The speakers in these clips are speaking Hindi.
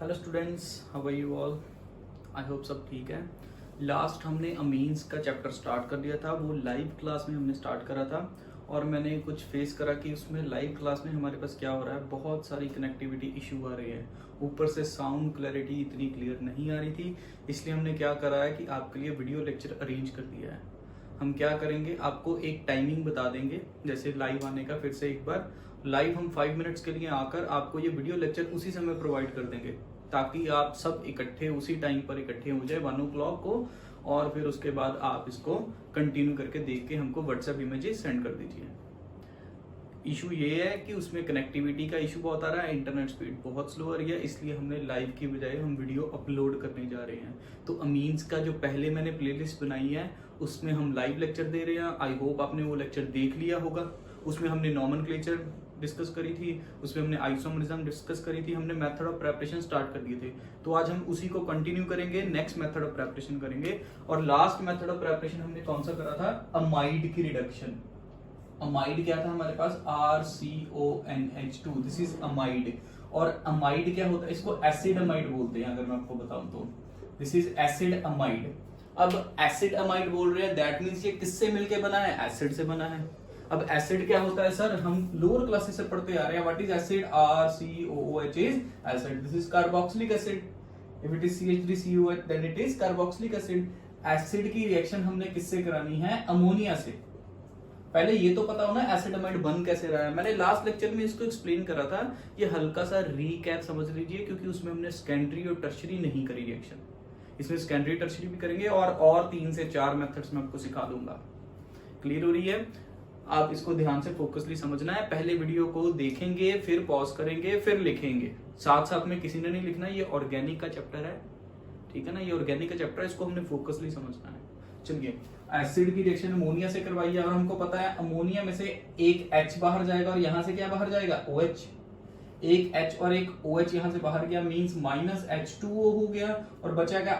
Hello students, how are you all. I hope सब ठीक है। लास्ट हमने अमीन्स का चैप्टर स्टार्ट कर दिया था, वो लाइव क्लास में हमने स्टार्ट करा था और मैंने कुछ फेस करा कि उसमें लाइव क्लास में हमारे पास क्या हो रहा है, बहुत सारी कनेक्टिविटी इशू आ रही है। ऊपर से साउंड क्लैरिटी इतनी क्लियर नहीं आ रही थी, इसलिए हमने क्या करा है कि आपके लिए वीडियो लेक्चर अरेंज कर दिया है। हम क्या करेंगे, आपको एक टाइमिंग बता देंगे जैसे लाइव आने का। फिर से एक बार लाइव हम 5 मिनट्स के लिए आकर आपको ये वीडियो लेक्चर उसी समय प्रोवाइड कर देंगे, ताकि आप सब इकट्ठे उसी टाइम पर इकट्ठे हो जाए 1 o'clock को, और फिर उसके बाद आप इसको कंटिन्यू करके देख के हमको व्हाट्सएप इमेजेस सेंड कर दीजिए। इशू ये है कि उसमें कनेक्टिविटी का इशू बहुत आ रहा है, इंटरनेट स्पीड बहुत स्लो आ रही है, इसलिए हमने लाइव की बजाय हम वीडियो अपलोड करने जा रहे हैं। तो अमीन्स का जो पहले मैंने प्लेलिस्ट बनाई है उसमें हम लाइव लेक्चर दे रहे हैं। आई होप आपने वो लेक्चर देख लिया होगा। उसमें हमने नॉमेनक्लेचर डिस्कस करी थी, उसमें हमने आइसोमरिज्म डिस्कस करी थी, हमने मेथड ऑफ प्रेपरेशन स्टार्ट कर दिए थे। तो आज हम उसी को कंटिन्यू करेंगे, नेक्स्ट मेथड ऑफ प्रेपरेशन करेंगे। और लास्ट मेथड ऑफ प्रेपरेशन हमने कौन सा करा था, अमाइड की रिडक्शन। अमाइड क्या था हमारे पास, RCONH2, दिस इज अमाइड। और अमाइड क्या होता है, इसको एसिड अमाइड बोलते हैं अगर मैं आपको बताऊं तो, दिस इज एसिड अमाइड। अब एसिड अमाइड बोल रहे हैं, दैट मींस ये किससे मिलके बना है, एसिड से बना है। अब एसिड क्या होता है सर, हम लोअर क्लासेस से पढ़ते आ रहे हैं। What is acid, RCOOH is acid, this is carboxylic acid. If it is CH3COH then it is carboxylic acid. Acid की रिएक्शन हमने किससे करानी है, अमोनिया से। पहले ये तो पता हो ना एसिड अमाइड बन कैसे रहा है, मैंने लास्ट लेक्चर में इसको एक्सप्लेन करा था। ये हल्का सा रीकैप समझ लीजिए, क्योंकि उसमें हमने सेकेंडरी और टर्शरी नहीं करी रिएक्शन। इसमें सेकेंडरी टर्शरी भी करेंगे और 3 से 4 मेथड्स में आपको सिखा दूंगा। क्लियर हो रही है, आप इसको ध्यान से फोकसली समझना है। पहले वीडियो को देखेंगे, फिर पॉज करेंगे, फिर लिखेंगे। साथ साथ में किसी ने नहीं लिखना, ये ऑर्गेनिक का चैप्टर है, ठीक है ना, ये ऑर्गेनिक का चैप्टर है, इसको हमने फोकसली समझना है। चलिए, एसिड की रिएक्शन अमोनिया से करवाई है और हमको पता है अमोनिया में से एक H बाहर जाएगा और यहां से क्या बाहर जाएगा, OH। एक H और एक OH यहां से बाहर गया, मींस -H2O हो गया और बचाएगा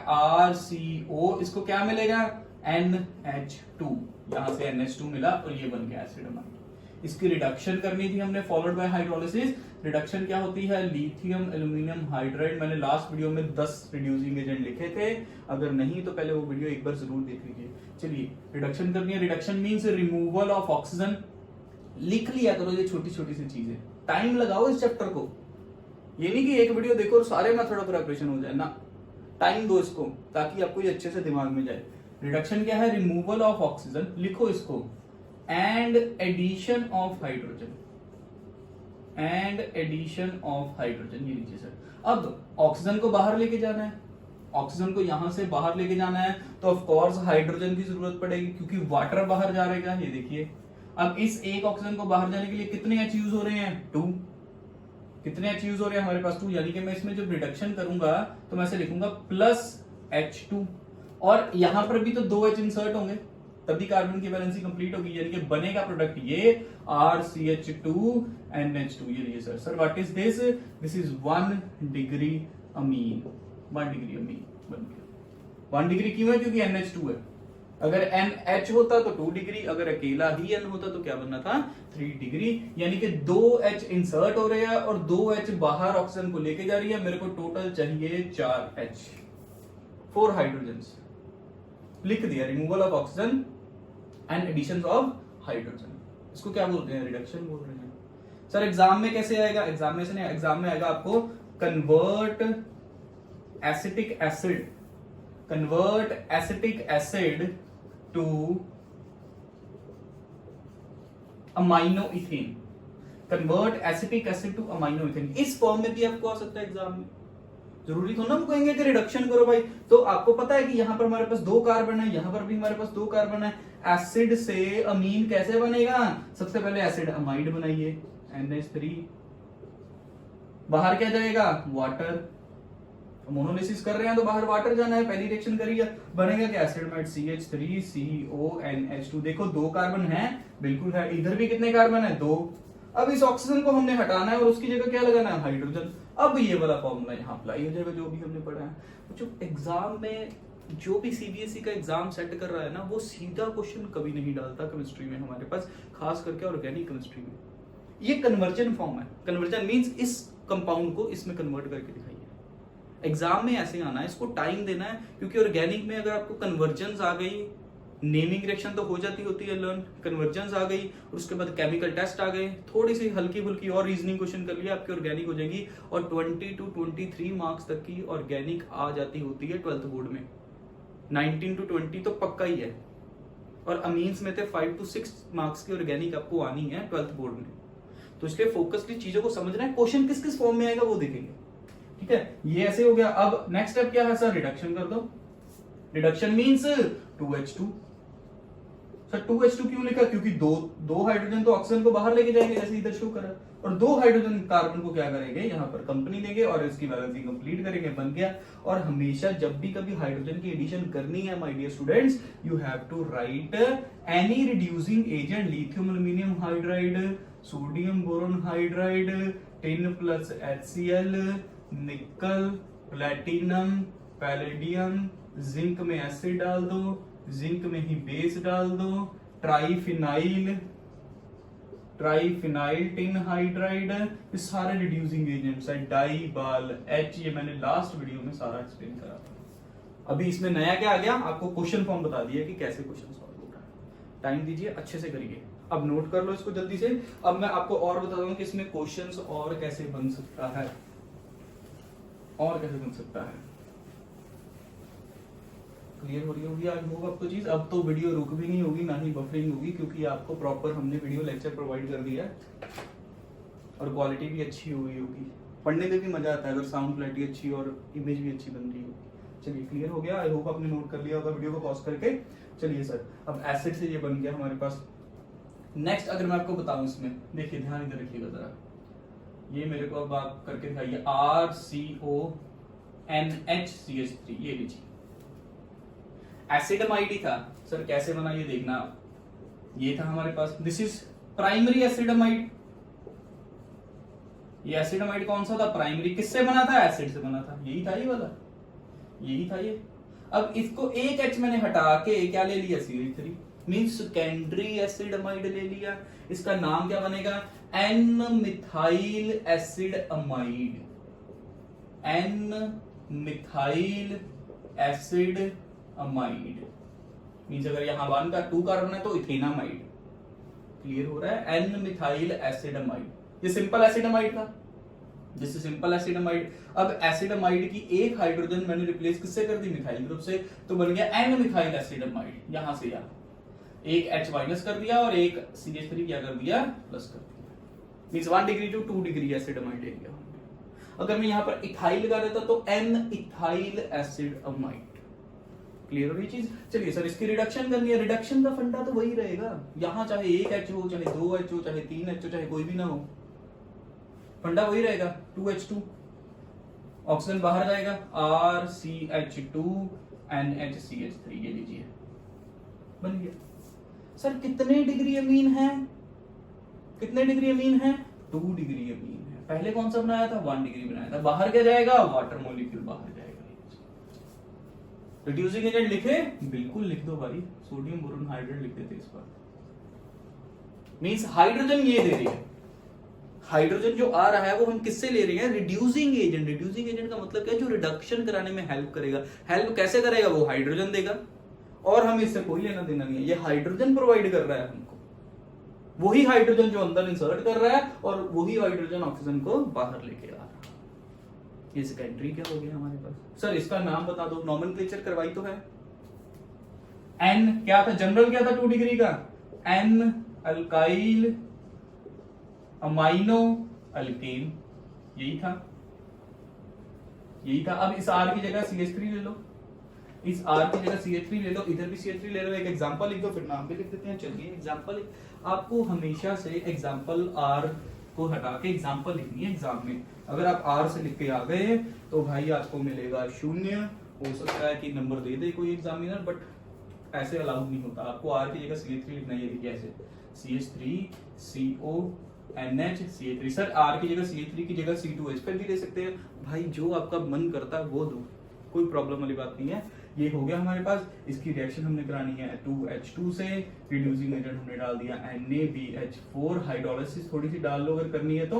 RCO। इसको क्या मिलेगा, NH2। यहां से NH2 मिला और ये बन गया एसिड अमाइड। इसकी रिडक्शन करनी थी हमने, फॉलोड बाय हाइड्रोलिसिस। रिडक्शन क्या होती है, लिथियम एल्यूमिनियम हाइड्राइड। मैंने लास्ट वीडियो में 10 रिड्यूसिंग एजेंट लिखे थे, अगर नहीं तो पहले वो वीडियो एक बार जरूर देख लीजिए। चलिए, रिडक्शन करनी है। Reduction means removal of oxygen. लिख लिया करो ये छोटी छोटी सी चीजें, टाइम लगाओ इस चैप्टर को। ये नहीं कि एक वीडियो देखो और सारे मेथड ऑफ प्रिपरेशन हो जाए ना, टाइम दो इसको, ताकि आपको ये अच्छे से दिमाग में जाए। रिडक्शन क्या है, रिमूवल ऑफ ऑक्सीजन, लिखो इसको, and addition of hydrogen. And addition of hydrogen, ये लीजिए सर। अब ऑक्सीजन को बाहर लेके जाना है, ऑक्सीजन को यहां से बाहर लेके जाना है, तो ऑफ कोर्स हाइड्रोजन की जरूरत पड़ेगी, क्योंकि वाटर बाहर जा रहेगा। ये देखिए, अब इस एक ऑक्सीजन को बाहर जाने के लिए कितने H यूज हो रहे हैं, 2। कितने H यूज हो रहे हैं हमारे पास, 2। यानी कि मैं इसमें जब रिडक्शन करूंगा तो मैं ऐसे लिखूंगा +H2, और यहां पर भी तो 2 H इंसर्ट होंगे, तभी कार्बन की वैलेंसी कंप्लीट होगी। यानी कि बनेगा प्रोडक्ट ये RCH2NH2। ये लिए sir what is this, this is 1 degree amine. 1 degree amine बन गया। 1 डिग्री क्यों है, क्योंकि NH2 है। अगर NH होता तो 2 डिग्री, अगर अकेला ही N होता तो क्या बनना था, 3 डिग्री। यानी कि 2 H इंसर्ट हो रहे हैं और 2 H बाहर ऑक्सीजन को लेके जा रही है। मेरे को टोटल चाहिए 4 H, 4 हाइड्रोजन। लिख दिया, removal of oxygen and addition of hydrogen. इसको क्या बोलते हैं, रिडक्शन बोल रहे हैं। सर एग्जाम में कैसे आएगा, एग्जाम में आएगा आपको convert acetic acid, convert acetic acid to amino ethane. Convert acetic acid to amino ethane, इस फॉर्म में भी आपको आ सकता है एग्जाम में। जरूरी थोड़ा हम कहेंगे कि रिडक्शन करो भाई। तो आपको पता है कि यहां पर हमारे पास 2 कार्बन है, यहां पर भी हमारे पास 2 कार्बन है। एसिड से अमीन कैसे बनेगा, सबसे पहले एसिड अमाइड बनाइए, NH3। बाहर क्या जाएगा, वाटर। मोनोलिसिस कर रहे हैं तो बाहर वाटर जाना है, पहली रिएक्शन करिए, बनेगा क्या, एसिड अमाइड CH3CONH2। देखो 2 कार्बन है, बिल्कुल है। इधर भी कितने कार्बन है, 2। अब इस ऑक्सीजन को हमने हटाना है और उसकी जगह क्या लगाना है, हाइड्रोजन। अब ये वाला फॉर्मूला यहाँ अप्लाई हो जाएगा, जो भी हमने पढ़ा है। जो एग्जाम में जो भी CBSE का एग्जाम सेट कर रहा है ना, वो सीधा क्वेश्चन कभी नहीं डालता केमिस्ट्री में हमारे पास, खास करके ऑर्गेनिक केमिस्ट्री में। ये कन्वर्जन फॉर्म है। कन्वर्जन मींस इस कंपाउंड को इसमें कन्वर्ट करके दिखाइए। एग्जाम में ऐसे आना है, इसको टाइम देना है, क्योंकि ऑर्गेनिक में अगर आपको कन्वर्जन्स आ गई, नेमिंग रिएक्शन तो हो जाती होती है लर्न, कन्वर्जन्स आ गई और उसके बाद केमिकल टेस्ट आ गए, थोड़ी सी हल्की फुल्की और रीजनिंग क्वेश्चन कर लिया, आपकी ऑर्गेनिक हो जाएगी। और 20 to 23 मार्क्स तक की ऑर्गेनिक आ जाती होती है 12th बोर्ड में। 19 to 20 तो पक्का ही है। और अमीन्स में थे 5 to 6 मार्क्स की ऑर्गेनिक आपको आनी है 12th बोर्ड में। तो इसलिए फोकसली चीजों को समझना है, क्वेश्चन किस किस फॉर्म में आएगा वो देखेंगे। ठीक है, ये ऐसे हो गया। अब नेक्स्ट स्टेप क्या है सर? रिडक्शन कर दो। Reduction means 2H2। Sir 2H2 क्यों लिखा? क्योंकि दो हाइड्रोजन तो ऑक्सीजन को बाहर लेके जाएंगे जैसे इधर शो करा, और 2 हाइड्रोजन कार्बन को क्या करेंगे, यहाँ पर कंपनी देंगे और इसकी वैलेंसी कंप्लीट करेंगे, बन गया। और हमेशा जब भी कभी हाइड्रोजन की एडिशन करनी है my dear students, you have to write any reducing agent, lithium aluminium hydride, sodium boron hydride, tin plus HCl, nickel, platinum, palladium, zinc में एसिड डाल दो, जिंक में ही बेस डाल दो, ट्राइफिनाइल टिन हाइड्राइड, ये सारे रिड्यूसिंग एजेंट्स है। डाई बाल H, ये मैंने लास्ट वीडियो में सारा एक्सप्लेन करा था। अभी इसमें नया क्या आ गया, आपको क्वेश्चन फॉर्म बता दिया कि कैसे क्वेश्चन सॉल्व हो रहा है। टाइम दीजिए, अच्छे से करिए। अब नोट कर लो इसको जल्दी से। अब मैं आपको और बता दूं कि इसमें क्वेश्चंस और कैसे बन सकता है, और कैसे बन सकता है। क्लियर हो रही होगी आज होगा आपको चीज। अब तो वीडियो रुक भी नहीं होगी, ना ही बफरिंग होगी, क्योंकि आपको प्रॉपर हमने वीडियो लेक्चर प्रोवाइड कर दिया है और क्वालिटी भी अच्छी हुई होगी। पढ़ने में भी मजा आता है अगर साउंड क्वालिटी अच्छी और इमेज भी अच्छी बन रही होगी। चलिए क्लियर हो गया, आई होप आपने नोट कर लिया होगा वीडियो को पॉज करके। चलिए सर, अब एसिड से ये बन गया हमारे पास। नेक्स्ट अगर मैं आपको बताऊं इसमें, देखिए ध्यान इधर रखिएगा जरा, ये मेरे को अब आप करके दिखाइए, RCONHCH3, ये लीजिए एसिडमाइड ही था। सर कैसे बना ये देखना, ये था हमारे पास, दिस इज प्राइमरी एसिडमाइड। ये एसिडमाइड कौन सा था? प्राइमरी। किससे बना था? एसिड से बना था। यही था ये वाला, यही था ये। अब इसको एक H मैंने हटा के क्या ले लिया? CH3, मींस सेकेंडरी एसिडमाइड ले लिया। इसका नाम क्या बनेगा? N methyl acid amide. N methyl acid amide means अगर यहां 1 का 2 कार्बन है तो इथेनामाइड। क्लियर हो रहा है? N-मिथाइल एसिड अमाइड। ये सिंपल एसिडमाइड था, जिससे सिंपल एसिडमाइड। अब एसिडमाइड की एक हाइड्रोजन मैंने रिप्लेस किससे कर दी? मिथाइल ग्रुप से, तो बन गया N-मिथाइल एसिडमाइड। यहां से यहां एक H माइनस कर दिया और एक CH3 क्या कर दिया? प्लस कर दिया। Means 1 degree to 2 degree acid amide area. अगर मैं यहां पर इथाइल लगा देता तो N-इथाइल एसिड अमाइड। क्लियर हो रही चीज? चलिए सर, इसकी रिडक्शन करनी है। रिडक्शन का फंडा तो वही रहेगा, यहां चाहे 1 H हो, चाहे 2 H हो, चाहे 3 H हो, चाहे कोई भी ना हो, फंडा वही रहेगा। 2H2, ऑक्सीजन बाहर जाएगा, RCH2 NHCH3, ये लीजिए बन गया। सर कितने डिग्री अमीन है? कितने डिग्री अमीन है? 2 डिग्री अमीन है। पहले कौन सा बनाया था? 1 डिग्री बनाया था। बाहर क्या जाएगा? वाटर मॉलिक्यूल बाहर जाएगा। रिड्यूसिंग एजेंट लिखे? बिल्कुल लिख दो भाई, सोडियम बोरोन हाइड्राइड लिख देते इस बार। मींस हाइड्रोजन ये दे रही है, हाइड्रोजन जो आ रहा है वो हम किससे ले रहे हैं? Reducing agent. रिड्यूसिंग एजेंट का मतलब क्या है? जो रिडक्शन कराने में हेल्प करेगा। हेल्प कैसे करेगा? वो हाइड्रोजन देगा और हमें इससे कोई लेना देना नहीं है, ये हाइड्रोजन प्रोवाइड कर रहा है हमको। वही हाइड्रोजन जो अंदर इंसर्ट कर रहा है और वही हाइड्रोजन ऑक्सीजन को बाहर लेके आ रहा है। ये सेकेंडरी क्या हो गया हमारे पास? सर इसका नाम बता दो, नॉमेनक्लेचर करवाई तो है। N क्या था? जनरल क्या था 2 डिग्री का? N अल्काइल अमाइनो अल्केन, यही था, यही था। अब इस R की जगह CH3 ले लो, इस R की जगह CH3 ले लो, इधर भी CH3 ले लो। एक एग्जांपल लिख दो, फिर नाम भी लिख देते हैं। चलिए एग्जांपल, आपको हमेशा से एग्जांपल R को हटा के एग्जांपल लिखनी है एग्जाम में। अगर आप R से लिख के आ गए तो भाई आपको मिलेगा 0। हो सकता है कि नंबर दे दे कोई एग्जामिनर, बट ऐसे अलाउड नहीं होता। आपको R की जगह CH3 लिखना है। ये देखिए ऐसे CH3CONH CH3। सर R की जगह CH3 की जगह C2H पे भी ले सकते हैं भाई, जो आपका मन करता है वो दो, कोई प्रॉब्लम वाली बात नहीं है। ये हो गया हमारे पास। इसकी रिएक्शन हमने करानी है 2H2 से, रिड्यूसिंग एजेंट हमने डाल दिया NaBH4। हाइड्रोलिसिस थोड़ी सी डाल लो अगर करनी है तो,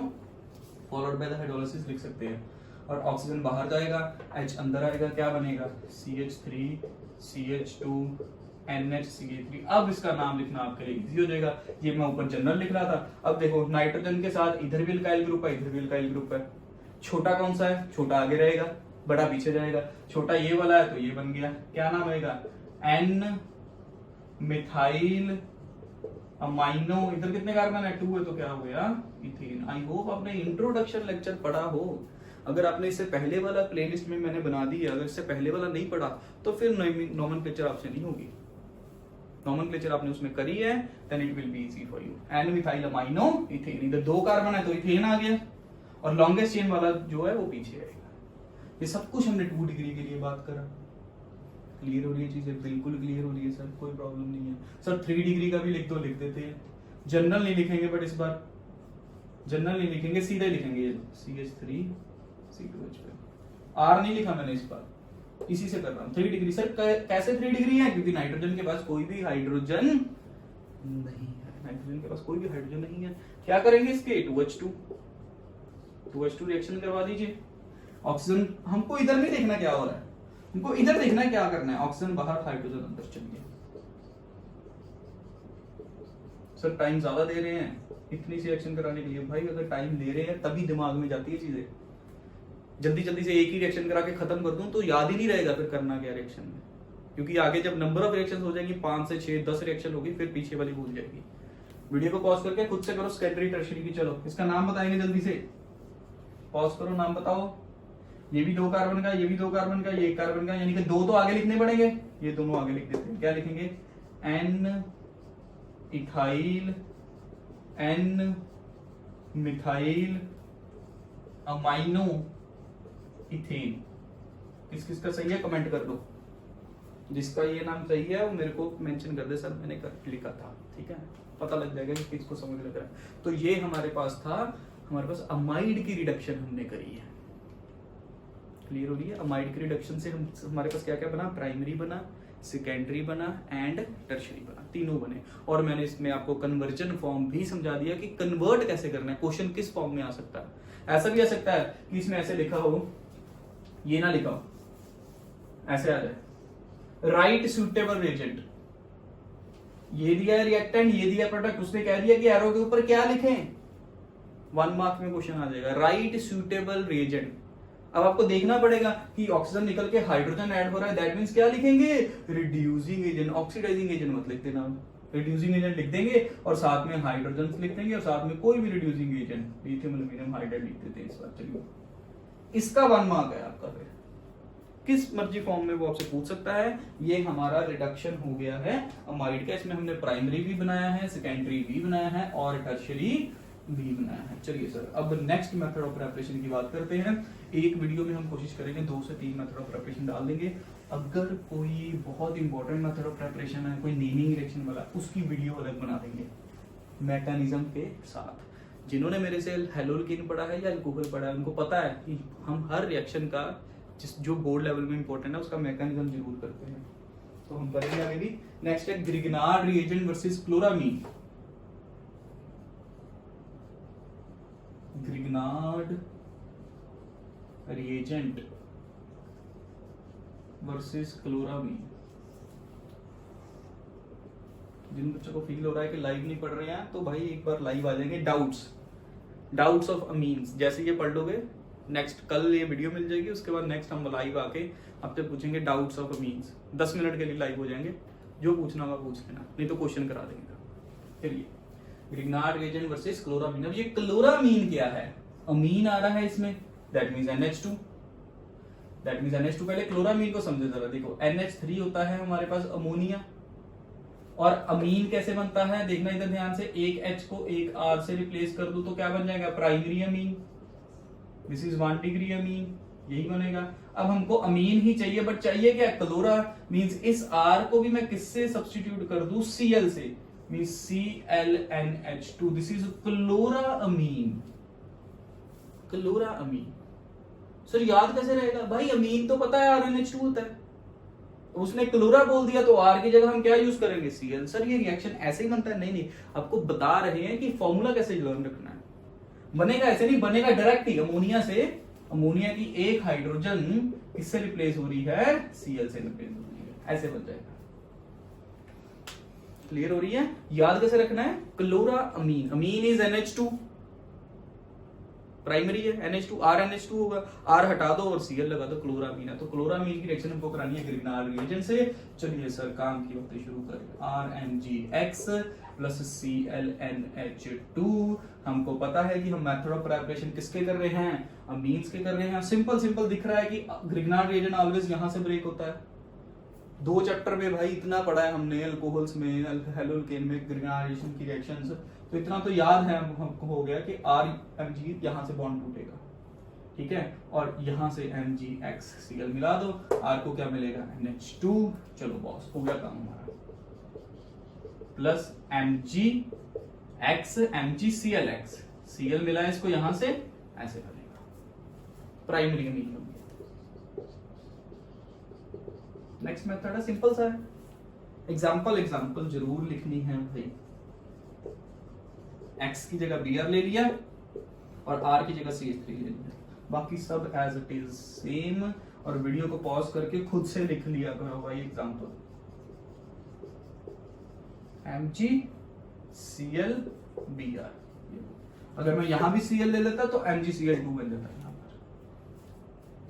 फॉलोड बाय द हाइड्रोलिसिस लिख सकते हैं। और ऑक्सीजन बाहर जाएगा, H अंदर आएगा, क्या बनेगा CH3 CH2 NHCl3। अब इसका नाम लिखना आपके लिए इजी हो जाएगा। ये मैं ऊपर जनरल लिख रहा था। अब देखो नाइट्रोजन के साथ इधर भी अल्काइल ग्रुप है, इधर भी अल्काइल ग्रुप है। छोटा कौन सा है? छोटा आगे रहेगा, बड़ा पीछे जाएगा। छोटा ये वाला है तो ये बन गया, क्या नाम आएगा N मिथाइल अमाइनो। इधर कितने कार्बन है? 2 है तो क्या हो गया इथेन। आई होप आपने इंट्रोडक्शन लेक्चर पढ़ा हो। अगर आपने इससे पहले वाला प्लेलिस्ट में मैंने बना दी है, अगर इससे पहले वाला नहीं पढ़ा तो फिर नोमेनक्लेचर आपसे नहीं होगी। नोमेनक्लेचर आपने उसमें करी है, then it will be easy for you. N methyl amino ethane, इधर 2 कार्बन है तो इथेन आ गया, और लॉन्गेस्ट चेन वाला जो है वो पीछे आएगा। ये सब कुछ हमने 2 डिग्री के लिए बात करा। क्लियर हो रही है चीजें? बिल्कुल क्लियर हो रही है सर, कोई प्रॉब्लम नहीं है सर। 3 डिग्री का भी लिख दो, लिख देते हैं। जनरल नहीं लिखेंगे, बट इस बार जनरल नहीं लिखेंगे, सीधे लिखेंगे ये CH3 C2H। R नहीं लिखा मैंने इस बार, इसी से कर रहा हूँ। 3 डिग्री सर कैसे 3 डिग्री है? क्योंकि नाइट्रोजन के पास कोई भी हाइड्रोजन नहीं है, नाइट्रोजन के पास कोई भी हाइड्रोजन नहीं है। क्या करेंगे इसके? 2H2 रिएक्शन करवा दीजिए। ऑक्सीजन हमको इधर नहीं देखना क्या हो रहा है, हमको इधर देखना है क्या करना है। ऑक्सीजन बाहर, हाइड्रोजन अंदर। चलिए सर टाइम ज्यादा दे रहे हैं इतनी सी रिएक्शन कराने के लिए। भाई अगर टाइम ले रहे हैं तभी दिमाग में जाती है चीजें। जल्दी जल्दी से एक ही रिएक्शन करा के खत्म कर दूं तो याद ही नहीं रहेगा फिर करना क्या रिएक्शन में, क्योंकि आगे जब नंबर ऑफ रिएक्शन हो जाएंगी 5 से 6 10 रिएक्शन होगी, फिर पीछे वाली भूल जाएगी। वीडियो को पॉज करके खुद से करो सेकेंडरी टर्शियरी की। चलो इसका नाम बताएंगे जल्दी से, पॉज करो, नाम बताओ। ये भी 2 कार्बन का, ये भी 2 कार्बन का, ये 1 कार्बन का, यानी कि 2 तो आगे लिखने पड़ेंगे। ये दोनों आगे लिख देते हैं। क्या लिखेंगे? N ethyl N methyl amino ethane. किस किस का सही है कमेंट कर दो। जिसका ये नाम सही है वो मेरे को मेंशन कर दे सर, मैंने लिखा था। ठीक है, पता लग जाएगा कि किसको समझ लग रहा है। तो ये हमारे पास था, हमारे पास अमाइड की रिडक्शन हमने करी है। क्लियर हो रही है? अमाइड की रिडक्शन से हमारे पास क्या क्या बना? प्राइमरी बना, सेकेंडरी बना एंड टर्शियरी बना, तीनों बने। और मैंने इसमें आपको कन्वर्जन फॉर्म भी समझा दिया कि कन्वर्ट कैसे करना है। क्वेश्चन किस फॉर्म में आ सकता है? ऐसा भी आ सकता है कि इसमें ऐसे लिखा हो, ये ना लिखा हो, ऐसे आ जाए राइट सुटेबल रिएजेंट। ये दिया है रिएक्टेंट, ये दिया प्रोडक्ट, उसने कह दिया कि एरो के ऊपर क्या लिखें। 1 मार्क में क्वेश्चन आ जाएगा राइट सुटेबल रिएजेंट। अब आपको देखना पड़ेगा कि ऑक्सीजन निकल के हाइड्रोजन ऐड हो रहा है, दैट मींस क्या लिखेंगे? Reducing agent. ऑक्सीडाइजिंग एजेंट मत लिख देना, रिड्यूसिंग एजेंट लिख देंगे और साथ में हाइड्रोजन लिख देंगे और साथ में कोई भी reducing agent, lithium aluminium hydride लिख देते हैं इस बार। चलिए इसका 1 मार्क है आपका। फिर किस मर्जी फॉर्म में वो आपसे पूछ सकता है। ये हमारा रिडक्शन हो गया है अमाइड का। इसमें हमने प्राइमरी भी बनाया है, सेकेंडरी भी बनाया है और टर्शियरी भी बनाया है। चलिए सर अब नेक्स्ट मेथड ऑफ प्रिपरेशन की बात करते हैं। एक वीडियो में हम कोशिश करेंगे 2 से 3 मेथड ऑफ प्रिपरेशन डाल देंगे। अगर कोई बहुत इंपॉर्टेंट मेथड ऑफ प्रिपरेशन है, कोई नेमिंग रिएक्शन वाला, उसकी वीडियो अलग बना देंगे मैकेनिज्म के साथ। जिन्होंने मेरे से हेलोल्केन पढ़ा है या अल्कोहल पढ़ा है, उनको पता है कि हम हर रिएक्शन का जो बोर्ड लेवल में इंपॉर्टेंट है उसका मैकेनिज्म जरूर करते हैं। तो हम करेंगे आगे भी। नेक्स्ट है Grignard reagent versus chloramine. Grignard reagent versus chloramine. जिन बच्चों को फील हो रहा है कि लाइव नहीं पढ़ रहे हैं तो भाई एक बार लाइव आ जाएंगे। डाउट्स ऑफ अमीन्स जैसे ये पढ़ लोगे, नेक्स्ट कल ये वीडियो मिल जाएगी, उसके बाद नेक्स्ट हम लाइव आके आपसे पूछेंगे डाउट्स ऑफ अमीन्स। 10 मिनट के लिए लाइव हो जाएंगे, जो पूछना होगा पूछ लेना, नहीं तो क्वेश्चन करा देंगे। चलिए ग्रिग्नार्ड रिएजेंट वर्सेस क्लोरामीन। अब ये क्लोरामीन क्या है? अमीन आ रहा है इसमें, दैट मींस NH2। पहले क्लोरामीन को समझे जरा। देखो NH3 होता है हमारे पास अमोनिया, और अमीन कैसे बनता है देखना इधर ध्यान से। एक H को एक R से रिप्लेस कर दो तो क्या बन जाएगा? Primary amine. This is 1 degree amine, यही बनेगा। अब हमको अमीन ही चाहिए, बट चाहिए क्या? क्लोरा। मींस इस R को भी मैं किससे सब्स्टिट्यूट कर दूं? Cl से, means ClNH2। This is chloramine. Chloramine sir याद कैसे रहेगा? भाई अमीन तो पता है RNH2 होता है, उसने क्लोरा बोल दिया तो R की जगह हम क्या यूज करेंगे? Cl। सर ये रिएक्शन ऐसे ही बनता है? नहीं, आपको बता रहे हैं कि फॉर्मूला कैसे लर्न रखना है। बनेगा ऐसे नहीं, बनेगा डायरेक्ट ही। अमोनिया से अमोनिया की एक हाइड्रोजन किससे रिप्लेस हो रही है, Cl से रिप्लेस हो रही है, ऐसे बन जाएगा। क्लियर हो रही है? याद कैसे रखना है, क्लोरा अमीन, अमीन इज NH2, प्राइमरी है, NH2 RNH2 होगा, R हटा दो और Cl लगा दो, क्लोरामीन है। तो क्लोरामीन की रिएक्शन हमको करानी है ग्रिग्नार्ड रिएजेंट से। चलिए सर काम की वक्त शुरू करें। RMgX plus ClNH2। हमको पता है कि हम मेथड ऑफ प्रिपरेशन किसके कर रहे हैं, अमीन्स के कर रहे हैं। सिंपल सिंपल दिख रहा है कि ग्रिग्नार्ड रिएजेंट ऑलवेज यहां से ब्रेक होता है। 2 चैप्टर में भाई इतना पढ़ा है हमने, अल्कोहल्स में, हेलोल्केन में ग्रिग्नार्ड रिएक्शन की रिएक्शंस, तो इतना तो याद है हमको हो गया कि RMg यहां से बॉन्ड टूटेगा, ठीक है, और यहां से MgX Cl मिला दो, R को क्या मिलेगा, NH2। चलो बॉस हो गया काम हमारा, प्लस MgX MgClX, Cl मिला है इसको यहां से, ऐसे बनेगा प्राइमरी अमीन। नेक्स्ट मेथड है, सिंपल सा है, एग्जांपल जरूर लिखनी है भाई। X की जगह Br ले लिया और R की जगह CH3 ले लिया, बाकी सब एज इट इज सेम। और वीडियो को पॉज करके खुद से लिख लिया करो भाई एग्जांपल। MgCl Br, अगर मैं यहां भी Cl ले लेता तो MgCl2 बन जाता।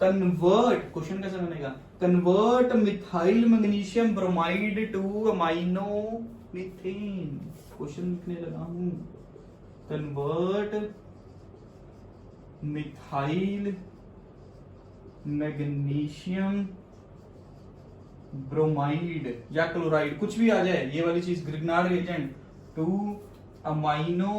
कन्वर्ट, क्वेश्चन कैसे बनेगा, convert methyl magnesium bromide two amino methane. Question लिखने लगा हूं, कन्वर्ट मिथाइल मैग्नीशियम ब्रोमाइड या क्लोराइड, कुछ भी आ जाए, ये वाली चीज Grignard reagent, two amino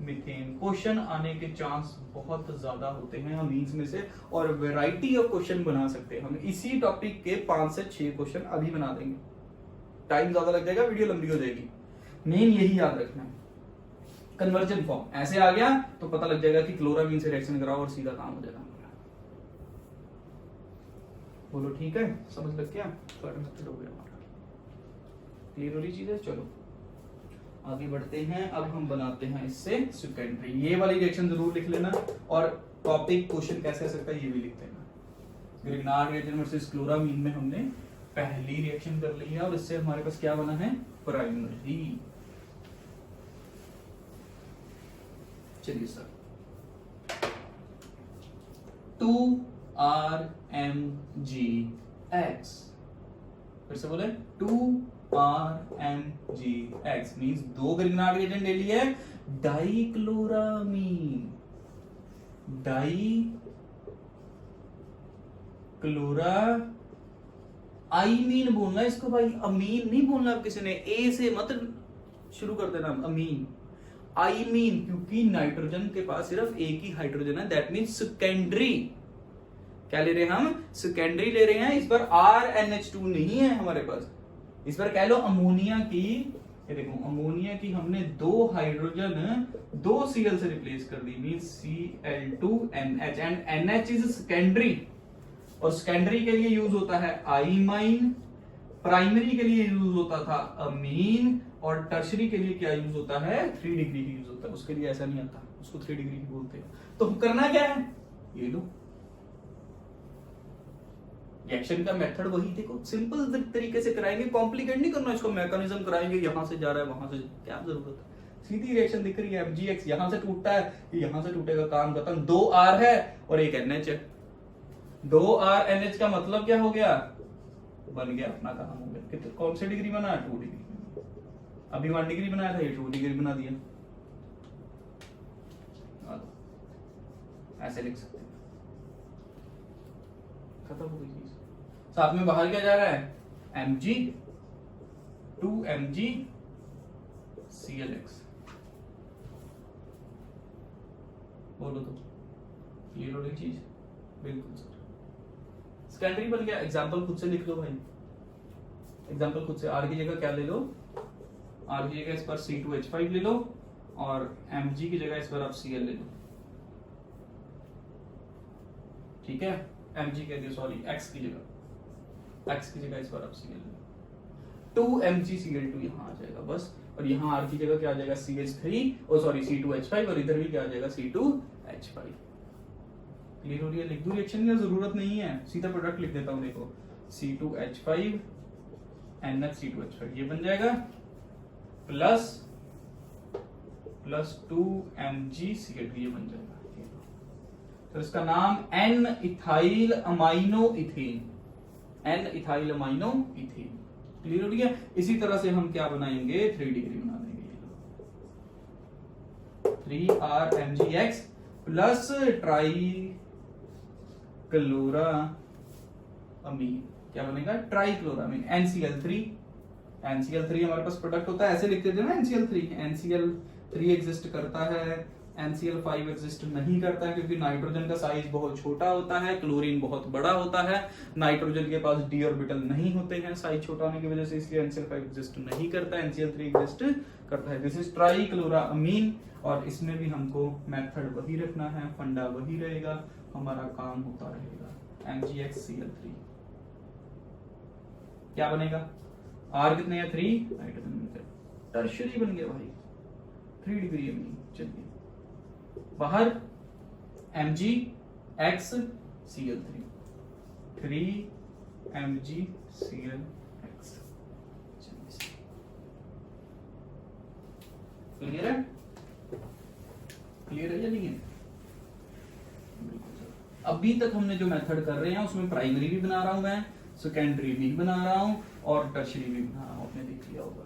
methane. Question आने के चांस बहुत ज्यादा होते हैं अमीन्स में से, और वैरायटी ऑफ क्वेश्चन बना सकते हैं हम। इसी टॉपिक के 5 से 6 क्वेश्चन अभी बना देंगे, टाइम ज्यादा लग जाएगा, वीडियो लंबी हो जाएगी। मेन यही याद रखना है, कन्वर्जन फॉर्म ऐसे आ गया तो पता लग जाएगा कि क्लोरामीन से रिएक्शन कराओ और सीधा काम हो जाएगा। बोलो ठीक है, समझ लग गया, मेथड हो गया हमारा, क्लियर हो रही चीज है। चलो आगे बढ़ते हैं, अब हम बनाते हैं इससे सेकेंडरी। ये वाली रिएक्शन जरूर लिख लेना, और टॉपिक क्वेश्चन कैसे आ सकता है ये भी लिख देना। ग्रिग्नार्ड रिएजेंट वर्सेस क्लोरामीन में हमने पहली रिएक्शन कर ली है, और इससे हमारे पास क्या बना है, प्राइमरी। चलिए सर, 2RMgX, फिर से बोले 2RMgX मींस 2 ग्रिग्नार्ड रिएजेंट ले लिए, डाइक्लोरामीन, डाइक्लोरामीन बोलना इसको भाई, अमीन नहीं बोलना किसी ने, ए से मत शुरू कर देना, अमीन आईमीन, क्योंकि नाइट्रोजन के पास सिर्फ एक ही हाइड्रोजन है, दैट मींस सेकेंडरी। क्या ले रहे हैं हम, सेकेंडरी ले रहे हैं। इस बार RNH2 नहीं है हमारे पास, इस बार कह लो अमोनिया की, ये देखो अमोनिया की हमने 2 हाइड्रोजन 2 Cl से रिप्लेस कर दी, means Cl2NH, and NH is secondary, और सेकेंडरी के लिए यूज होता है आईमाइन, प्राइमरी के लिए यूज होता था अमीन, और टर्शरी के लिए क्या यूज होता है, 3 डिग्री की यूज होता है, उसके लिए ऐसा नहीं आता, उसको 3 डिग्री की बोलते हैं। तो करना क्या है, ये लो रिएक्शन का मेथड वही, देखो सिंपल तरीके से कराएंगे, कॉम्प्लिकेट नहीं करना इसको, मैकेनिज्म कराएंगे, यहां से जा रहा है वहां से, क्या जरूरत है, सीधी रिएक्शन दिख रही है, MgX यहां से टूटता है, यहां से टूटेगा, काम खत्म। 2 R है और एक NH है, 2 R NH का मतलब क्या हो गया, बन गया, अपना काम हो गया। कितने, कौन सी डिग्री बना, 2 डिग्री, अभी 1 डिग्री बनाया था, ये 2 डिग्री बना दिया, ऐसे लिख सकते हैं, खत्म हो गई चीज। साथ में बाहर क्या जा रहा है, Mg 2MgClX, बोलो तो क्लियर हो रही चीज, बिल्कुल सर। सेकेंडरी बन गया, एग्जांपल खुद से लिख लो भाई, एग्जांपल खुद से। R की जगह क्या ले लो, R की जगह इस पर C2H5 ले लो, और Mg की जगह इस पर आप Cl ले लो, ठीक है, Mg कह दिया, सॉरी X की जगह इस पर आप Cl ले लो, 2MgCl2 यहां आ जाएगा बस, और यहां R की जगह क्या आ जाएगा, CH3, और सॉरी C2H5, और इधर भी क्या आ जाएगा, C2H5। क्लियर हो रही है? लिख दूं रिएक्शन की जरूरत नहीं है, सीधा प्रोडक्ट लिख देता हूं। देखो C2H5 NH3 ये बन जाएगा प्लस 2MgCl2 ये बन जाएगा। तो इसका नाम N ethyl amino ethane, N ethyl amino ethane. Clear हो रही है? इसी तरह से हम क्या बनाएंगे, 3 डिग्री बना देंगे। 3RMgX प्लस ट्राइक्लोरा अमीन, क्या बनेगा, ट्राइक्लोरामीन NCl3। NCl3 हमारे पास प्रोडक्ट होता है, ऐसे लिखते थे ना NCl3 एग्जिस्ट करता है, NCl5 एग्जिस्ट नहीं करता है क्योंकि नाइट्रोजन का साइज बहुत छोटा होता है, क्लोरीन बहुत बड़ा होता है, नाइट्रोजन के पास d ऑर्बिटल नहीं होते हैं साइज छोटा होने की वजह से, इसलिए NCl5 एग्जिस्ट नहीं करता है, NCl3 एग्जिस्ट करता है। दिस इज ट्राइक्लोरामीन, और इसमें भी हमको मेथड वही रखना है, फंडा वही रहेगा, हमारा काम होता रहेगा। MgXCl3 क्या बनेगा, R कितने है 3, नाइट्रोजन टर्शियरी बन गया भाई, 3 डिग्री अमीन। चलिए बाहर MgXCl3 3MgClX। क्लियर है? क्लियर है या नहीं है? अभी तक हमने जो मेथड कर रहे हैं उसमें प्राइमरी भी बना रहा हूं मैं, सेकेंडरी भी बना रहा हूं और टर्शियरी भी बना रहा हूं, आपने देख लिया होगा।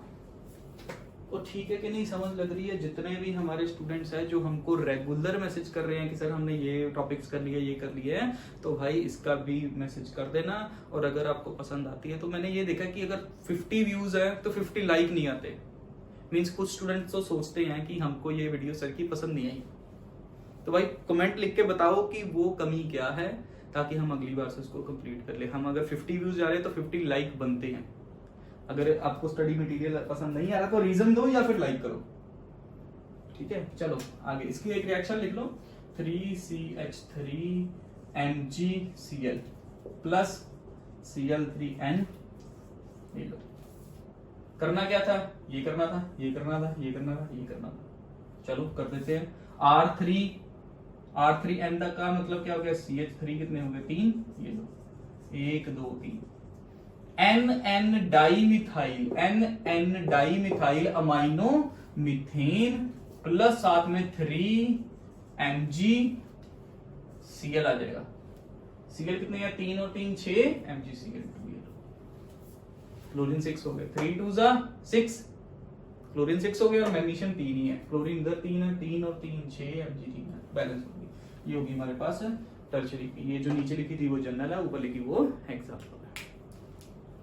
तो ठीक है कि नहीं, समझ लग रही है? जितने भी हमारे स्टूडेंट्स हैं जो हमको रेगुलर मैसेज कर रहे हैं कि सर हमने ये टॉपिक्स कर लिए, ये कर लिए हैं, तो भाई इसका भी मैसेज कर देना। और अगर आपको पसंद आती है तो मैंने ये देखा कि अगर 50 व्यूज है तो 50 लाइक नहीं आते, मीन्स कुछ स्टूडेंट्स तो सोचते हैं कि हमको ये वीडियो सर की पसंद नहीं आई। तो भाई कमेंट लिख के बताओ कि वो कमी क्या है, ताकि हम अगली बार से उसको कंप्लीट कर ले। हम अगर 50 व्यूज जा रहे हैं तो 50 लाइक बनते हैं। अगर आपको स्टडी मटेरियल पसंद नहीं आ रहा तो रीजन दो या फिर लाइक करो, ठीक है? चलो आगे इसकी एक रिएक्शन लिख लो, 3CH3MgCl प्लस Cl3n। ये लो, करना क्या था, ये करना था, ये करना था, ये करना था, ये करना था। चलो कर देते हैं। R3n तक का मतलब क्या हो गया, CH3 कितने हो गए 3, ये लो 1 2 3, NN dimethyl amino methane plus साथ में 3MgCl आ जाएगा। Cl कितने हैं, 3 और 3 6, MgCl2 क्लोरीन 6 हो गए, 3 2 6, क्लोरीन 6 हो गया और मैग्नीशियम 3 ही है, क्लोरीन इधर 3 है, 3 और 3 6, Mg3 है, बैलेंस होगी। ये होगी हमारे पास टर्शियरी की। ये जो नीचे लिखी थी वो जनरल है, ऊपर लिखी वो एग्जाम्पल है।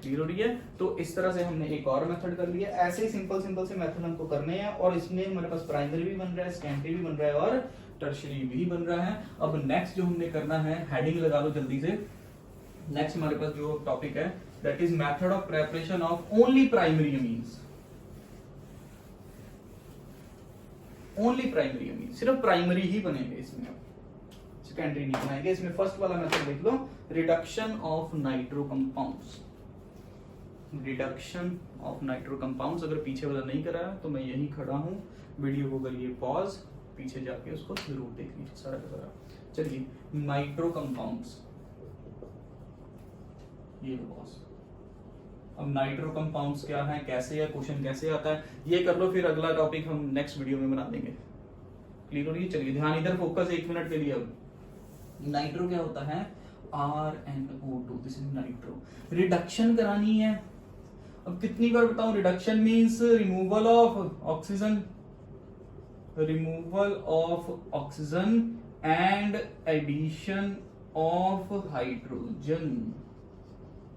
क्लियर हो रही है? तो इस तरह से हमने एक और मेथड कर लिया। ऐसे ही सिंपल से मेथड हमको करने हैं, और इसमें हमारे पास प्राइमरी भी बन रहा है, सेकेंडरी भी बन रहा है और टर्शियरी भी बन रहा है। अब नेक्स्ट जो हमने करना है, हेडिंग लगा लो जल्दी से। नेक्स्ट हमारे पास जो टॉपिक है that is method of preparation of only primary amines. Only primary amine, सिर्फ प्राइमरी ही बनेंगे इसमें, सेकेंडरी नहीं बनाएंगे। इसमें फर्स्ट वाला मेथड देख लो, reduction of nitro compounds. Reduction of nitro compounds, अगर पीछे वाला नहीं करा है तो मैं यही खड़ा हूं, वीडियो को करिए पॉज, पीछे जाके उसको जरूर देख लीजिए सारा का सारा। चलिए नाइट्रो कंपाउंड्स, ये बॉस। अब नाइट्रो कंपाउंड्स क्या है, कैसे है, क्वेश्चन कैसे आता है, ये कर लो, फिर अगला टॉपिक हम नेक्स्ट वीडियो में बना देंगे। क्लियर हो रही है? चलिए ध्यान इधर फोकस 1 मिनट के लिए। अब नाइट्रो क्या होता है, RnO2, this is nitro. Reduction करानी है। अब कितनी बार बताऊं, reduction means removal of oxygen, removal of oxygen and addition of hydrogen,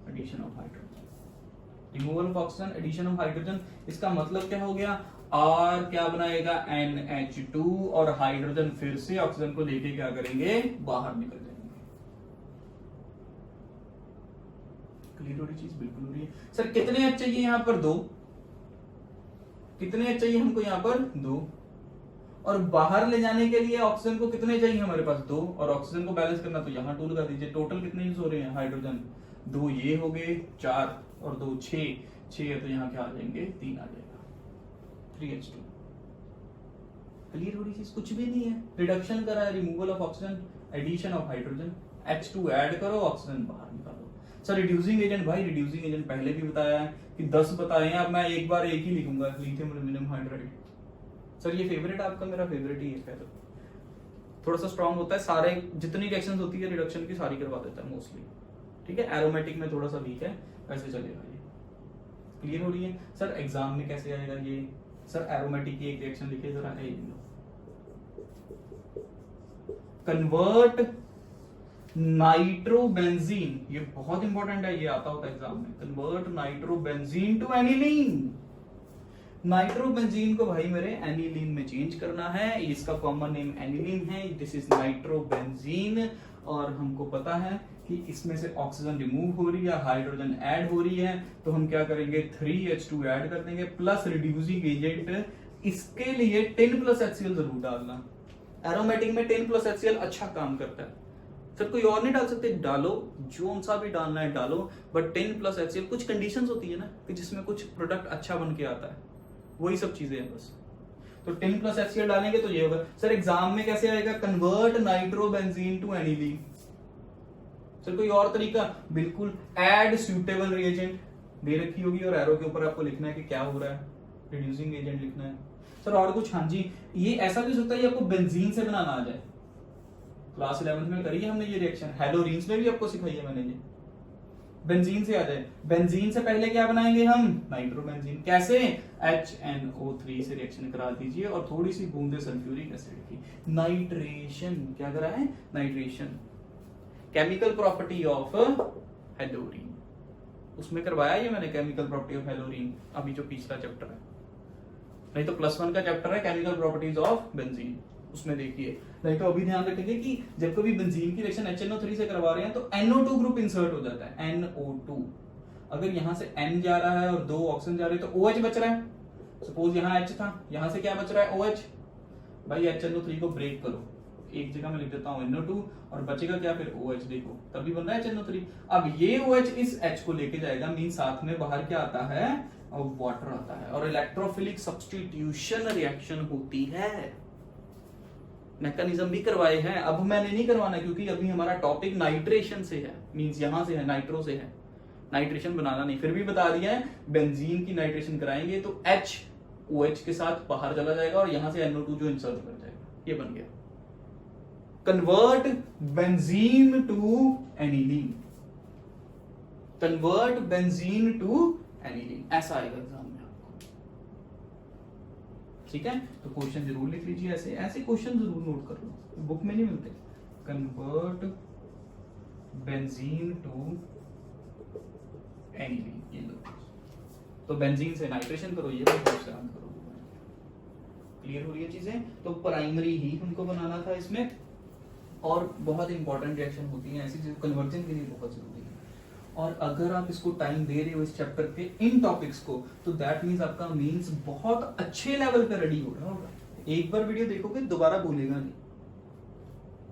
addition of hydrogen, removal of oxygen, addition of hydrogen. इसका मतलब क्या हो गया, R क्या बनाएगा, NH2, और हाइड्रोजन फिर से ऑक्सीजन को लेके क्या करेंगे, बाहर निकल जाएंगे। क्लियर हो रही चीज? बिल्कुल हो रही है। सर कितने H चाहिए यहाँ पर, 2। कितने H चाहिए हमको यहाँ पर, 2। और बाहर ले जाने के लिए ऑक्सीजन को कितने चाहिए हमारे पास, 2। और ऑक्सीजन को बैलेंस करना तो यहाँ 2 लगा दीजिए। टोटल कितने यूज हो रहे हैं हाइड्रोजन, 2 ये हो गए, 4 और 2 6 है, तो यहाँ क्या आ जाएंगे, 3 आ जाएगा, 3H2। क्लियर हो रही चीज? कुछ भी नहीं है, रिडक्शन करा है, removal of oxygen, addition of hydrogen, H2 add करो, ऑक्सीजन बाहर निकालो। सर रिड्यूसिंग एजेंट, भाई रिड्यूसिंग एजेंट पहले भी बताया है कि 10 बताए हैं, अब मैं एक बार एक ही लिखूंगा, लिथियम एल्यूमिनियम हाइड्राइड। सर ये फेवरेट आपका, मेरा फेवरेट ही है। तो थोड़ा सा स्ट्रांग होता है, सारे जितनी रिएक्शंस होती है रिडक्शन की सारी करवा देता है मोस्टली। ठीक है, एरोमेटिक में थोड़ा सा वीक है, वैसे चलेगा ये। क्लियर हो रही है? सर एग्जाम में कैसे आएगा ये? सर एरोमेटिक की एक रिएक्शन लिखिए जरा, कन्वर्ट नाइट्रोबेंजीन, ये बहुत इंपॉर्टेंट है, ये आता होता है एग्जाम में। Convert nitrobenzene to aniline. Nitrobenzene को भाई मेरे एनिलीन में चेंज करना है, इसका कॉमन नेम एनिलीन है, दिस इज नाइट्रोबेंजीन। और हमको पता है कि इसमें से ऑक्सीजन रिमूव हो रही है, हाइड्रोजन ऐड हो रही है, तो हम क्या करेंगे 3H2 ऐड कर देंगे प्लस रिड्यूसिंग एजेंट। इसके लिए 10+ HCl जरूर डालना। एरोमेटिक में 10+ HCl अच्छा काम करता है। सर कोई और नहीं डाल सकते? डालो, जो सा भी डालना है डालो, बट 10+ HCl। कुछ कंडीशंस होती है ना कि जिसमें कुछ प्रोडक्ट अच्छा बन के आता है, वही सब चीजें हैं बस। तो 10+ HCl डालेंगे तो ये होगा। सर एग्जाम में कैसे आएगा? Convert nitrobenzene to aniline. Sir कोई और तरीका? बिल्कुल, एड सूटेबल रिएजेंट दे रखी होगी और एरो के ऊपर आपको लिखना है कि क्या हो रहा है, रिड्यूसिंग एजेंट लिखना है। सर और कुछ? हाँ जी, ये ऐसा भी सकता है आपको बेंजीन से बनाना आ जाए। क्लास 11th में करी है हमने ये रिएक्शन, हेलोरीन्स में भी आपको सिखाई है मैंने ये। बेंजीन से आ जाए, बेंजीन से पहले क्या बनाएंगे हम? नाइट्रोबेंजीन। कैसे? HNO3 से रिएक्शन करा दीजिए और थोड़ी सी बूंदे सल्फ्यूरिक एसिड की। नाइट्रेशन, क्या करा है? नाइट्रेशन। केमिकल प्रॉपर्टी ऑफ हेलोरीन, उसमें करवाया ये मैंने, केमिकल प्रॉपर्टी ऑफ हेलोरीन, अभी जो पिछला चैप्टर है, नहीं तो +1 का चैप्टर है केमिकल प्रॉपर्टीज ऑफ बेंजीन, उसमें देखिए। नहीं तो अभी ध्यान रखेंगे कि जब कभी बेंजीन की रिएक्शन HNO3 से करवा रहे हैं तो NO2 ग्रुप इंसर्ट हो जाता है, NO2। अगर यहां से N जा रहा है और 2 ऑक्सीजन जा रहे हैं तो OH बच रहा है। सपोज यहां H था, यहां से क्या बच रहा है? OH। भाई HNO3 को ब्रेक करो, एक जगह में लिख देता हूं NO2 और बचेगा क्या फिर? OH। देखो तभी बन रहा है HNO3। अब ये OH इस H को लेके जाएगा, मीन साथ में बाहर क्या आता है? और वाटर आता है, और इलेक्ट्रोफिलिक सब्स्टिट्यूशन रिएक्शन होती है। मैकेनिज्म भी करवाए हैं, अब मैंने नहीं करवाना क्योंकि अभी हमारा टॉपिक नाइट्रेशन से है, मींस यहां से है, नाइट्रो से है, नाइट्रेशन बनाना नहीं। फिर भी बता दिया है, बेंजीन की नाइट्रेशन कराएंगे तो H OH के साथ बाहर चला जाएगा और यहां से NO2 जो इंसर्ट कर जाएगा, ये बन गया। Convert benzene to aniline, convert benzene to aniline, ऐसा आएगा एग्जाम में आपको। ठीक है, तो क्वेश्चन जरूर लिख लीजिए, ऐसे ऐसे क्वेश्चन जरूर नोट कर लो, बुक में नहीं मिलते। कन्वर्ट बेंजीन टू एनिलीन, ये लो। तो बेंजीन से नाइट्रेशन करो, ये बहुत से करो। क्लियर हो रही है चीजें? तो प्राइमरी ही उनको बनाना था इसमें, और बहुत इंपॉर्टेंट रिएक्शन होती है ऐसी जो कन्वर्जन के लिए बहुत जरूरी है। और अगर आप इसको टाइम दे रहे हो इस चैप्टर के इन टॉपिक्स को, तो दैट मींस आपका मींस बहुत अच्छे लेवल पे रेडी हो रहा होगा। एक बार वीडियो देखोगे दोबारा भूलेगा नहीं,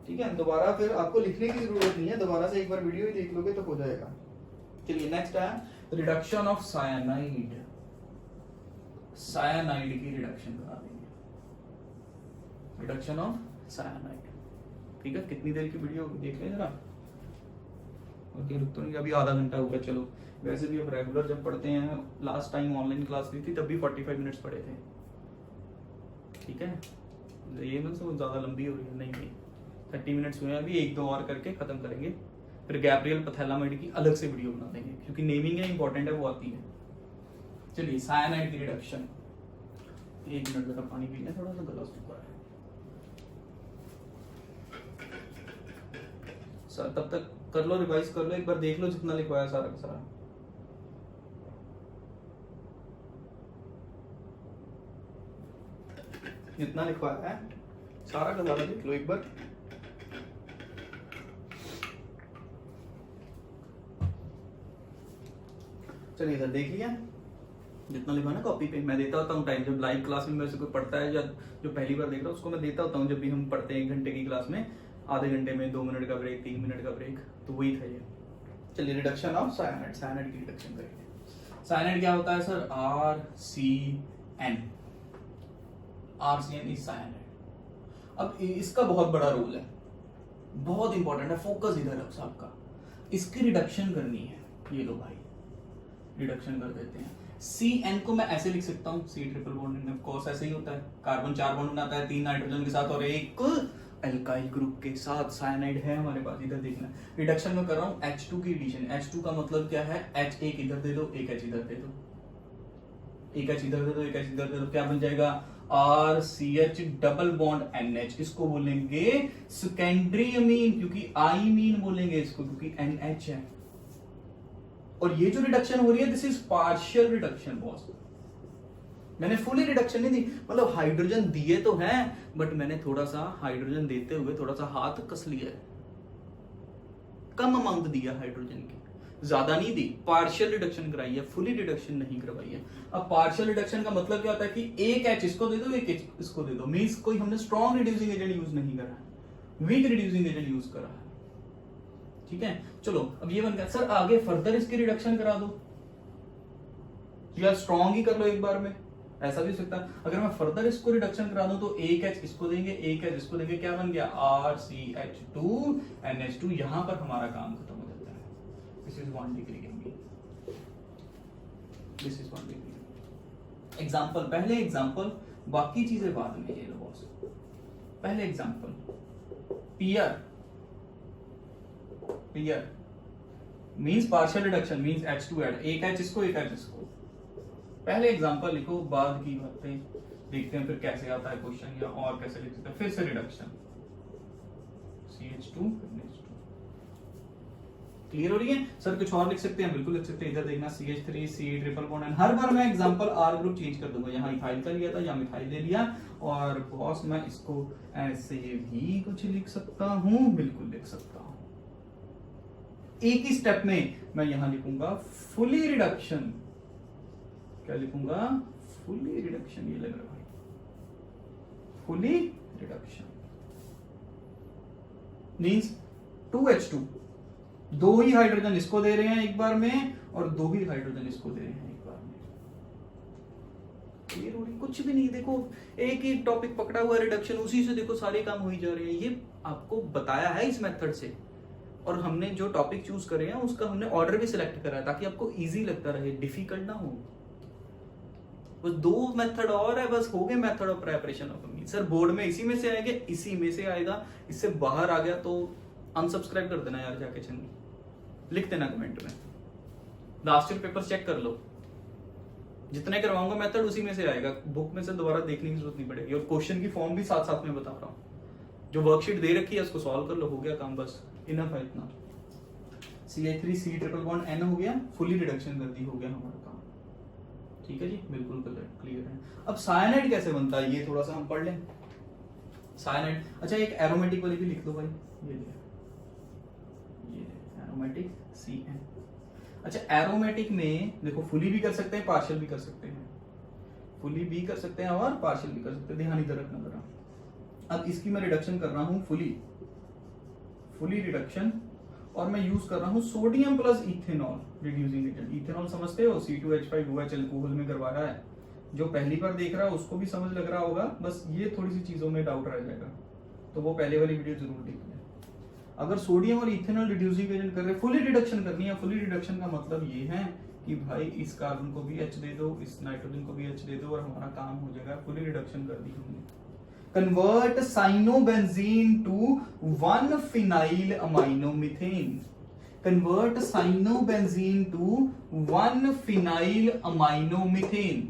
ठीक है? दोबारा फिर आपको लिखने की जरूरत नहीं है, दोबारा से एक बार वीडियो ही देख लोगे तो हो जाएगा। चलिए नेक्स्ट है रिडक्शन ऑफ साइनाइड। साइनाइड की रिडक्शन करा देंगे, रिडक्शन ऑफ साइनाइड। ठीक है, कितनी देर की वीडियो देख लें जरा। ओके, रुक तो नहीं, अभी आधा घंटा होगा। चलो, वैसे भी अब रेगुलर जब पढ़ते हैं, लास्ट टाइम ऑनलाइन क्लास ली थी तब भी 45 मिनट्स पढ़े थे। ठीक है, ये मतलब बहुत ज्यादा लंबी हो रही है, नहीं 30 मिनट्स हुए हैं अभी, 1-2 और करके खत्म करेंगे। फिर गैब्रियल पैथैलामाइड की अलग से वीडियो बना देंगे क्योंकि नेमिंग है इंपॉर्टेंट है, वो आती है। चलिए साइनाइड की रिडक्शन, 1 मिनट जरा पानी पीना, थोड़ा सा गला सूखा है। सर तब तक कर लो, रिवाइज कर लो, एक बार देख लो जितना लिखवाया सारा का सारा। जितना लिखवाया है सारा का सारा देख लो एक बार। चलिए सर देख लिया, जितना लिखा ना कॉपी पे। मैं देता होता हूँ टाइम, जब लाइव क्लास में मेरे से कोई पढ़ता है या जो पहली बार देख रहा है उसको मैं देता होता हूँ। जब भी हम पढ़ते हैं 1 घंटे की क्लास में, आधे घंटे में 2 मिनट का ब्रेक, 3 मिनट का ब्रेक, तो वही था ये। चलिए रिडक्शन ऑफ साइनाइड, साइनाइड की रिडक्शन करेंगे। साइनाइड क्या होता है sir? RCN, RCN is cyanide. अब इसका बहुत बड़ा रोल है, बहुत इंपॉर्टेंट है, फोकस इधर है सबका। इसकी रिडक्शन करनी है, ये लो भाई रिडक्शन कर देते हैं। CN को मैं ऐसे लिख सकता हूँ, C ट्रिपल बॉन्ड में ऑफ कोर्स ऐसे ही होता है, कार्बन 4 बॉन्ड बनाता है 3 नाइट्रोजन के साथ और एक एल्काइल ग्रुप के साथ, साइनाइड है हमारे पास, इधर देखना। रिडक्शन में कर रहा हूँ H2 की एडिशन। H2 का मतलब क्या है, H एक इधर दे दो, एक H इधर दे दो, एक H इधर दे दो, एक H इधर दे दो, क्या बन जाएगा RCH डबल बॉन्ड NH। इसको बोलेंगे सेकेंडरी अमीन, क्योंकि आईमीन बोलेंगे इसको, क्योंकि NH है। और ये जो रिडक्शन हो रही है this is partial reduction boss. मैंने फुली रिडक्शन नहीं दी, मतलब हाइड्रोजन दिए तो हैं बट मैंने थोड़ा सा हाइड्रोजन देते हुए थोड़ा सा हाथ कस लिया है, कम अमाउंट दिया हाइड्रोजन की, ज्यादा नहीं दी। पार्शियल रिडक्शन कराई है, फुली रिडक्शन नहीं करवाई है। अब पार्शियल रिडक्शन का मतलब क्या होता है कि एक H इसको दे दो, एक H इसको दे दो, मींस कोई हमने स्ट्रॉन्ग रिड्यूसिंग एजेंट यूज नहीं करा है, वीक रिड्यूसिंग एजेंट यूज करा है। ठीक है, चलो अब ये बन गया। सर आगे फर्दर इसकी रिडक्शन करा दो या स्ट्रॉन्ग ही कर लो एक बार में, ऐसा भी हो सकता है। अगर मैं फर्दर इसको रिडक्शन करा दूं तो एक H इसको देंगे, एक H इसको देंगे, क्या बन गया RCH2 NH2। यहां पर हमारा काम खत्म हो जाता है। This is 1 degree amine, this is 1 degree. Example, पहले एग्जांपल, बाकी चीजें बाद में। ये लो बॉस, पहले example PR, PR means partial reduction, means H2 add, एक H इसको, एक H इसको। पहले एग्जांपल लिखो, बाद की बातें देखते हैं फिर कैसे आता है क्वेश्चन, या और कैसे लिख सकते हैं। फिर से रिडक्शन CH2 NH2। क्लियर हो रही है? सर कुछ और लिख सकते हैं, बिल्कुल लिख सकते हैं। इधर देखना CH3 C triple bond and, हर बार मैं एग्जांपल R ग्रुप चेंज कर दूंगा। यहाँ इथाइल का लिया था, यहाँ मिथाइल ले लिया, और बॉस मैं इसको ऐसे भी कुछ लिख सकता हूँ, बिल्कुल लिख सकता हूँ। एक ही स्टेप में मैं यहां लिखूंगा फुली रिडक्शन, क्या लिखूंगा, फुली रिडक्शन। ये लग रहा है फुली रिडक्शन मींस 2H2, 2 ही हाइड्रोजन इसको दे रहे हैं एक बार में, और 2 ही हाइड्रोजन इसको दे रहे हैं एक बार में। क्लियर हो रही? कुछ भी नहीं, देखो एक ही टॉपिक पकड़ा हुआ रिडक्शन, उसी से देखो सारे काम हो ही जा रहे हैं। ये आपको बताया है इस मेथड से, और हमने जो टॉपिक चूज करे हैं उसका हमने ऑर्डर भी सिलेक्ट करा है ताकि आपको इजी लगता रहे, डिफिकल्ट ना हो। बस 2 मेथड और है, बस हो गए method of preparation of amine. Sir board में इसी में से आएंगे, इसी में से आएगा, इससे बाहर आ गया तो अनसब्सक्राइब कर देना यार जाके चैनल, लिख देना कमेंट में। लास्ट ईयर पेपर चेक कर लो, जितने करवाऊंगा मेथड उसी में से आएगा, बुक में से दोबारा देखने की जरूरत नहीं पड़ेगी। और क्वेश्चन की फॉर्म भी साथ साथ में बता रहा हूँ, जो वर्कशीट दे रखी है उसको सॉल्व कर लो, हो गया काम, बस इनफ है इतना। CH3 C triple bond N हो गया, फुली रिडक्शन कर दी, हो गया हमारा काम। ठीक है जी, बिल्कुल क्लियर है। अब साइनाइड कैसे बनता है ये थोड़ा सा हम पढ़ लें। साइनाइड, अच्छा एक एरोमेटिक वाली भी लिख दो भाई, ये एरोमेटिक CN। अच्छा एरोमेटिक में देखो फुली भी कर सकते हैं, पार्शियल भी कर सकते हैं, फुली भी कर सकते हैं और पार्शियल भी कर सकते हैं, ध्यान इधर रखना जरा। अब इसकी मैं रिडक्शन कर रहा हूं फुली रिडक्शन, और मैं यूज कर रहा हूं sodium plus ethanol reducing agent. Ethanol समझते हो, C2H5OH अल्कोहल में करवाया है। जो पहली बार देख रहा है उसको भी समझ लग रहा होगा, बस ये थोड़ी सी चीजों में डाउट रह जाएगा, तो वो पहले वाली वीडियो जरूर देख लें। अगर सोडियम और इथेनॉल रिड्यूसिंग एजेंट कर रहे, फुली रिडक्शन करनी है। फुली रिडक्शन का मतलब ये है कि भाई इस कार्बन को भी H दे दो, इस नाइट्रोजन को भी H दे दो, और हमारा काम हो जाएगा। फुली रिडक्शन कर दी हमने। Convert cyanobenzene to 1-phenyl aminomethane. Convert cyanobenzene to 1-phenyl aminomethane.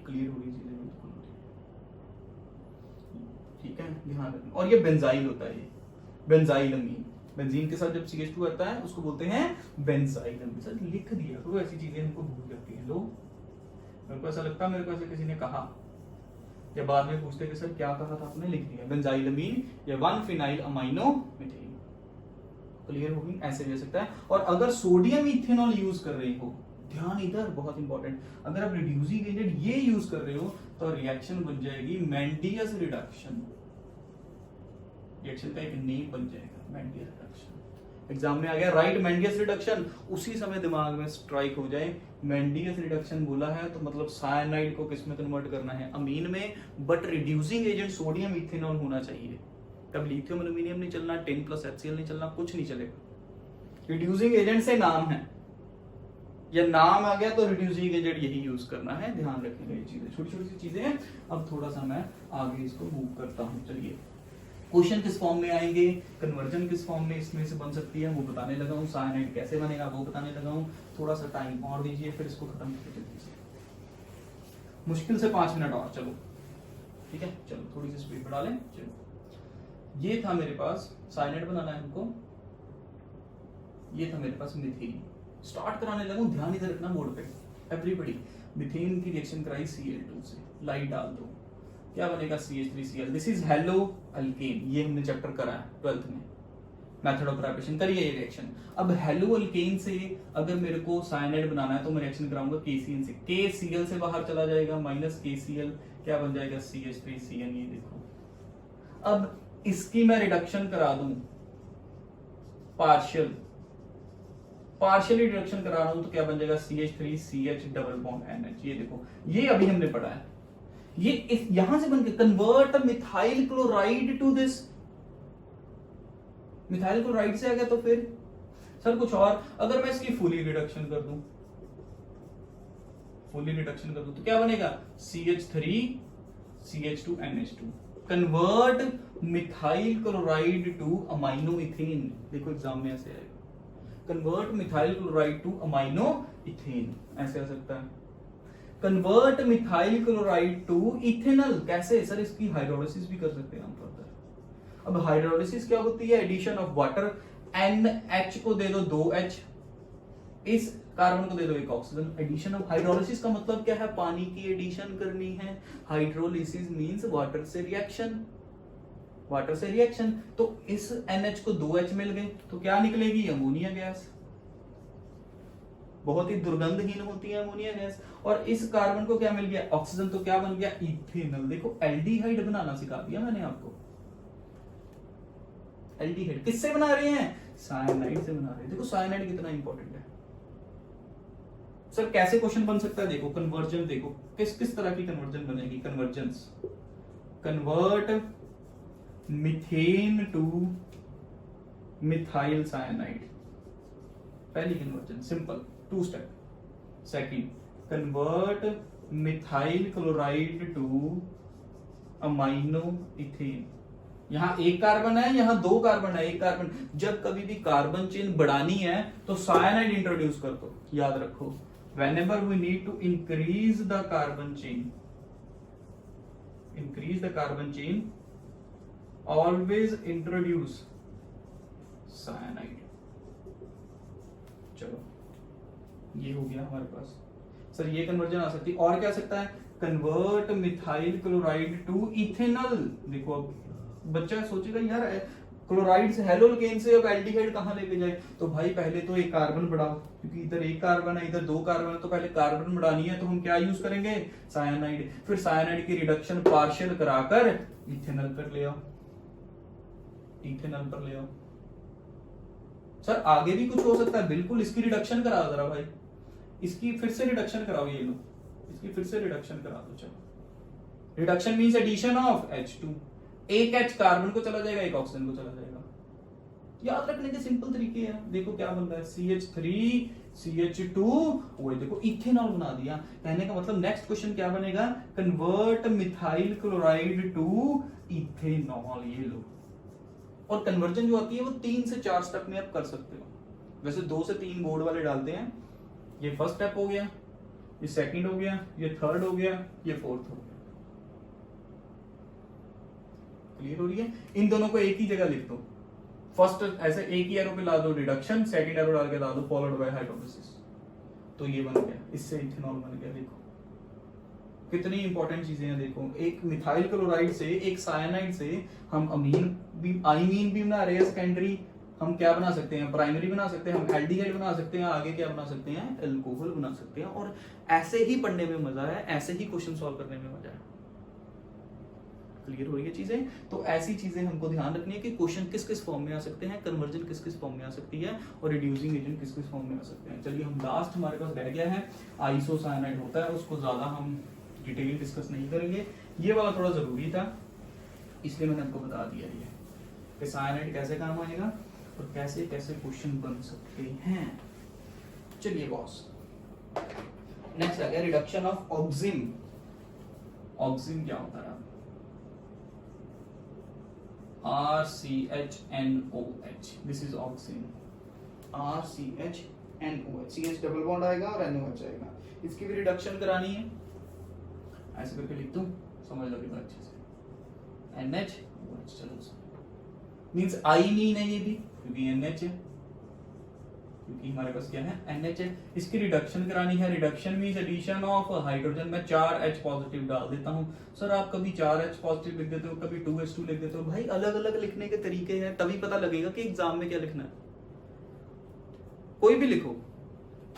Clear हो गई चीजें बिल्कुल, ठीक है, ध्यान रखना। और ये बेंजाइल होता है, ये बेंजाइल अमीन। बेंजीन के साथ जब CH2 आता है उसको बोलते हैं बेंजाइल अमीन। सर लिख दिया करो, ऐसी चीजें हमको भूल जाती हैं लोग। मेरे को ऐसा लगता है, मेरे को ऐसे किसी ने कहा, या बाद में पूछते कि सर क्या कहा था आपने, लिख दिया बेंजाइल अमीन या 1-phenyl aminomethane। क्लियर हो गई? ऐसे भी हो सकता है। और अगर सोडियम इथेनॉल यूज कर रहे हो, ध्यान इधर बहुत इंपॉर्टेंट, अगर आप रिड्यूसिंग एजेंट ये यूज कर रहे हो तो रिएक्शन बन जाएगी मेंडियस रिडक्शन। रिएक्शन का एक नेम बन जाएगा मेंडियस रिडक्शन। एग्जाम में आ गया राइट मेंडियस रिडक्शन, उसी समय दिमाग में स्ट्राइक हो जाए मेंडियस रिडक्शन बोला है तो मतलब साइनाइड को किस में कन्वर्ट करना है, अमीन में, but reducing agent sodium ethanol होना चाहिए। तब लिथियम एल्यूमिनियम नहीं चलना, 10 प्लस HCl नहीं चलना, कुछ नहीं चलेगा। रिड्यूसिंग एजेंट से नाम है, या नाम आ गया तो रिड्यूसिंग एजेंट यही यूज करना है, ध्यान रखिएगा ये चीजें, छोटी छोटी सी चीजें हैं। अब थोड़ा सा मैं आगे इसको मूव करता हूँ। चलिए क्वेश्चन किस फॉर्म में आएंगे, कन्वर्जन किस फॉर्म में इसमें से बन सकती है वो बताने लगा हूँ, साइनाइड कैसे बनेगा वो बताने लगा हूँ। थोड़ा सा टाइम और दीजिए, फिर इसको खत्म करके जल्दी से, मुश्किल से 5 मिनट और, चलो ठीक है। चलो थोड़ी सी स्पीड बढ़ा लें। चलो ये था मेरे पास, साइनाइड बनाना है हमको, ये था मेरे पास मीथेन। स्टार्ट कराने लगा हूँ, ध्यान इधर रखना बोर्ड पे एवरीबॉडी। मीथेन की रिएक्शन कराई Cl2 से, लाइट डाल दो, क्या बनेगा CH3Cl, this is hello alkane, ये हमने चैप्टर करा है 12th में, मेथड ऑफ प्रिपरेशन करिए ये रिएक्शन। अब हेलो अल्केन से अगर मेरे को साइनाइड बनाना है तो मैं रिएक्शन कराऊंगा KCl से, KCl से बाहर चला जाएगा माइनस KCl, क्या बन जाएगा CH3Cl, ये देखो। अब इसकी मैं रिडक्शन करा दूं पार्शियली रिडक्शन करा रहा हूं तो क्या बन जाएगा CH3CH डबल बॉन्ड NH, ये देखो, ये अभी हमने पढ़ा है। ये यहां से बन के convert methyl chloride to this, methyl chloride से आ गया तो फिर सर कुछ और, अगर मैं इसकी फुली रिडक्शन कर दूं, तो क्या बनेगा CH3CH2 NH2, convert methyl chloride to amino ethane, देखो एग्जाम में ऐसे आएगा, convert methyl chloride to amino ethane, ऐसे आ सकता है। Convert methyl chloride to ethanol, कैसे सर, इसकी हाइड्रोलिसिस भी कर सकते हैं हम फर्दर। अब हाइड्रोलिसिस क्या होती है, एडिशन ऑफ वाटर, NH को दे दो 2H, इस कार्बन को दे दो एक ऑक्सीजन, एडिशन ऑफ, हाइड्रोलिसिस का मतलब क्या है, पानी की एडिशन करनी है, हाइड्रोलिसिस मींस वाटर से रिएक्शन, तो इस NH को 2H मिल गए तो क्या निकलेगी, अमोनिया गैस, बहुत ही दुर्गंधहीन होती है अमोनिया गैस। और इस कार्बन को क्या मिल गया, ऑक्सीजन, तो क्या बन गया, इथेनॉल। देखो एल्डिहाइड बनाना सिखा दिया मैंने आपको, एल्डिहाइड किससे बना रहे हैं, साइनाइड से बना रहे हैं। देखो साइनाइड कितना इंपॉर्टेंट है सर, कैसे क्वेश्चन बन सकता है, देखो कन्वर्जन, देखो किस तरह की कन्वर्जन बनेगी, convergence, convert methane to methyl cyanide, पहली conversion simple 2 step. Second, convert methyl chloride to amino ethane, यहां एक कार्बन है, यहां 2 कार्बन है, एक कार्बन, जब कभी भी कार्बन चेन बढ़ानी है तो साइनाइड इंट्रोड्यूस कर दो, याद रखो, whenever we need to increase the carbon chain, always introduce cyanide। चलो ये हो गया हमारे पास सर, ये कन्वर्जन आ सकती है। और क्या आ सकता है, convert methyl chloride to ethanol. देखो अब बच्चा सोचेगा यार क्लोराइड से, हेलोकेन से अब एल्डिहाइड कहां लेके जाए, तो भाई पहले तो एक कार्बन बढ़ाओ, क्योंकि इधर एक कार्बन है इधर 2 कार्बन है, तो पहले कार्बन बढ़ानी है तो हम क्या यूज करेंगे, साइनाइड, फिर साइनाइड की रिडक्शन पार्शियल कराकर इथेनॉल पर ले आओ, सर आगे भी कुछ हो सकता है, बिल्कुल, इसकी रिडक्शन करा जरा भाई, इसकी फिर से रिडक्शन कराओ, ये लो इसकी फिर से रिडक्शन करा दो। चलो reduction means addition of H2, एक H कार्बन को चला जाएगा, एक ऑक्सीजन को चला जाएगा, याद रखने के सिंपल तरीके हैं। देखो क्या बन रहा है, CH3CH2, वो देखो इथेनॉल बना दिया। कहने का मतलब नेक्स्ट क्वेश्चन क्या बनेगा, convert methyl chloride to ethanol, ये लो। और कन्वर्जन जो आती है वो 3 से 4 स्टेप में आप कर सकते हो, वैसे 2 से 3 बोर्ड वाले डालते हैं। ये फर्स्ट स्टेप हो गया, ये सेकंड हो गया, ये थर्ड हो गया, ये फोर्थ हो गया। क्लियर हो रही है, इन दोनों को एक ही जगह लिख दो, फर्स्ट ऐसे एक ही एरो पे ला दो रिडक्शन, सेकंड एरो डाल के ला दो फॉलोड बाय हाइड्रोलिसिस, तो ये बन गया, इससे इथेनॉल बन गया। देखो कितनी इंपॉर्टेंट चीजें हैं, देखो एक मिथाइल क्लोराइड से, एक साइनाइड से हम अमीन भी, आइमीन भी बना रहे हैं, सेकेंडरी हम क्या बना सकते हैं, प्राइमरी बना सकते हैं, हम एल्डिहाइड बना सकते हैं, आगे क्या बना सकते हैं, एल्कोहल बना सकते हैं। और ऐसे ही पढ़ने में मजा है, ऐसे ही क्वेश्चन सॉल्व करने में मजा है। क्लियर हो रही है चीजें? तो ऐसी चीजें हमको ध्यान रखनी है कि क्वेश्चन किस किस फॉर्म में आ सकते हैं, कन्वर्जन किस किस फॉर्म में आ सकती है, और रिड्यूसिंग एजेंट किस किस फॉर्म में आ सकते हैं। चलिए हम लास्ट हमारे पास रह गया है आइसोसाइनाइड होता है, उसको ज्यादा हम डिटेल डिस्कस नहीं करेंगे, ये वाला थोड़ा जरूरी था इसलिए मैंने आपको बता दिया ये कि साइनाइड कैसे काम आएगा और कैसे कैसे क्वेश्चन बन सकते हैं। चलिए बॉस, नेक्स्ट आ गया रिडक्शन ऑफ ऑक्सिन। ऑक्सिन क्या होता है? RCHNOH, this is auxin. RCHNOH, CH double bond आएगा और NOH आएगा, इसकी भी रिडक्शन करानी है, ऐसे करके लिख दूं, समझ लो कितना अच्छे से। NH, चलो मींस आईनीन है ये भी, क्योंकि NH है, क्योंकि हमारे पास क्या है NH है। इसकी रिडक्शन करानी है, reduction means addition of hydrogen. मैं 4H पॉजिटिव डाल देता हूं। सर आप कभी 4H पॉजिटिव लिख देते हो, कभी 2H2 लिख देते हो। भाई अलग अलग लिखने के तरीके हैं, तभी पता लगेगा कि एग्जाम में क्या लिखना है। कोई भी लिखो,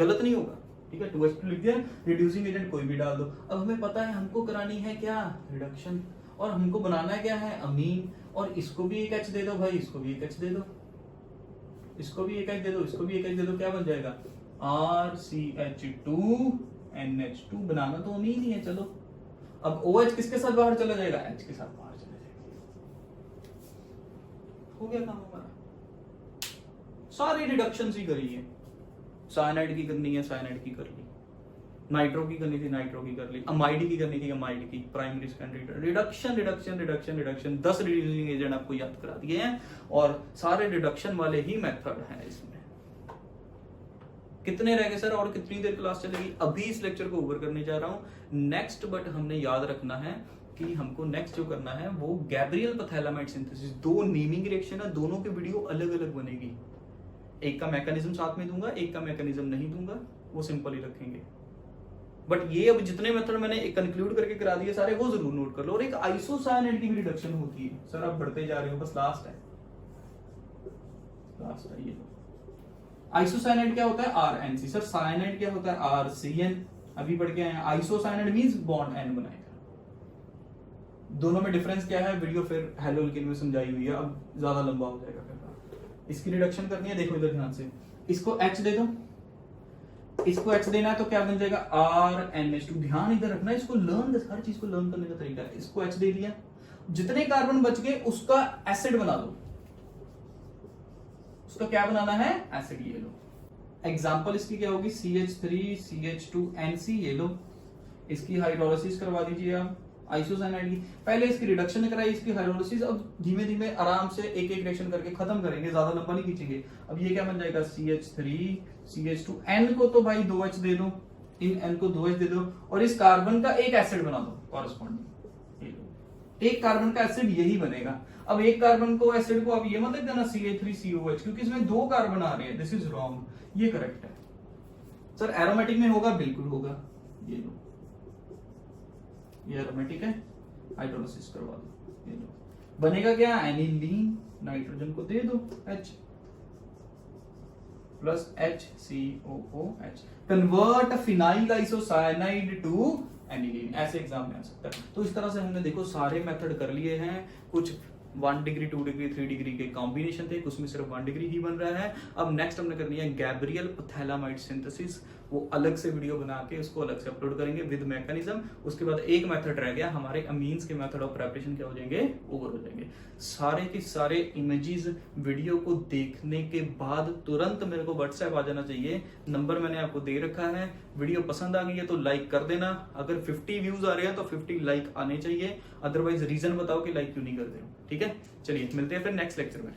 गलत नहीं होगा, ठीक है। 2H2 लिख दिया, रिड्यूसिंग एजेंट कोई भी डाल दो। अब हमें पता है हमको करानी है क्या, रिडक्शन, और हमको बनाना है क्या है, अमीन। और इसको भी एक H दे दो भाई, इसको भी एक H दे दो, इसको भी एक H दे दो, इसको भी एक H दे दो, क्या बन जाएगा RCH2NH2। बनाना तो अमीन ही है। चलो अब OH किसके साथ बाहर चला जाएगा, H के साथ बाहर चला जाएगा। हो गया काम हमारा, सारी रिडक्शंस ही करी है। साइनाइड की करनी है, साइनाइड की कर ली, नाइट्रो की करनी थी, नाइट्रो की कर ली, अमाइड की करनी थी, अमाइड की, primary secondary, reduction reduction reduction reduction. 10 reducing agent आपको याद करा दिए हैं और सारे रिडक्शन वाले ही मेथड हैं इसमें। कितने रह गए सर, और कितनी देर क्लास चलेगी? अभी इस लेक्चर को ओवर करने जा रहा हूं नेक्स्ट, बट हमने याद रखना है कि हमको नेक्स्ट जो करना है वो गैब्रियल पैथैलामाइड सिंथेसिस। 2 नेमिंग रिएक्शन है, दोनों की वीडियो अलग अलग बनेगी। एक का मैकेनिज्म साथ में दूंगा, एक का मैकेनिज्म नहीं दूंगा, वो सिंपल ही रखेंगे। बट ये अब जितने मेथड मैंने कंक्लूड करके करा दिए सारे, वो जरूर नोट कर लो। और एक आइसोसाइनाइड की भी रिडक्शन होती है। सर आप बढ़ते जा रहे हो, बस लास्ट है, लास्ट है ये। आइसोसाइनाइड क्या होता है, RNC। सर साइनाइड क्या होता है, RCN। अभी बढ़ के आए हैं। आइसोसाइनाइड मींस बॉन्ड N बनाएगा। दोनों में डिफरेंस क्या है, वीडियो फिर हेलो एल्केन में समझाई हुई है, अब ज्यादा लंबा हो जाएगा फिर। इसकी रिडक्शन करनी है, देखो इधर ध्यान से, इसको H दे दो, इसको H देना है तो क्या बन जाएगा RNH2। ध्यान इधर रखना है, इसको लर्न, हर चीज को लर्न करने का तरीका है। इसको H दे दिया, जितने कार्बन बच गए उसका एसिड बना दो। उसका क्या बनाना है, एसिड। ये लो एग्जांपल इसकी क्या होगी, CH3CH2NC। ये लो, इसकी हाइड्रोलिसिस करवा दीजिए आप आइसोसाइनाइड की। पहले इसकी रिडक्शन कराई, इसकी हाइड्रोलिसिस। अब धीमे धीमे आराम से एक एक रिएक्शन करके खत्म करेंगे, ज्यादा लंबा नहीं खींचेंगे। अब ये क्या बन जाएगा, CH3CH2। N को तो भाई 2H दे दो, इन N को 2H दे दो, और इस कार्बन का एक एसिड बना दो कॉरेस्पॉन्डिंग। एक कार्बन का एसिड यही बनेगा। अब एक कार्बन को एसिड को आप ये मत लिख देना CH3COH, क्योंकि इसमें 2 कार्बन आ रहे हैं। दिस इज रॉन्ग, ये करेक्ट है। सर एरोमेटिक में होगा, बिल्कुल होगा। ये लो, ये एरोमेटिक है, हाइड्रोलिसिस करवा दो। ये लो, बनेगा क्या, एनिलीन। नाइट्रोजन को दे दो H plus HCOOH। Convert phenyl isocyanide to aniline, ऐसे एग्जाम में आ सकता है। तो इस तरह से हमने देखो सारे मेथड कर लिए हैं। कुछ 1 डिग्री 2 डिग्री 3 डिग्री के कॉम्बिनेशन थे, उसमें सिर्फ 1 डिग्री ही बन रहा है। अब नेक्स्ट हमने करनी है गैब्रियल पैथैलामाइड सिंथेसिस। वो अलग से वीडियो बना के उसको अलग से अपलोड करेंगे विद मैकेनिज्म। उसके बाद एक मेथड रह गया, हमारे अमीन्स के मेथड ऑफ प्रिपरेशन क्या हो जाएंगे, ओवर हो जाएंगे। सारे के सारे इमेजेस वीडियो को देखने के बाद तुरंत मेरे को व्हाट्सएप आ जाना चाहिए। नंबर मैंने आपको दे रखा है। वीडियो पसंद आ गई है तो लाइक कर देना। अगर 50 व्यूज आ रहे हैं तो 50 लाइक आने चाहिए, अदरवाइज रीजन बताओ कि लाइक क्यों नहीं करते हो। ठीक है, चलिए मिलते हैं फिर नेक्स्ट लेक्चर में।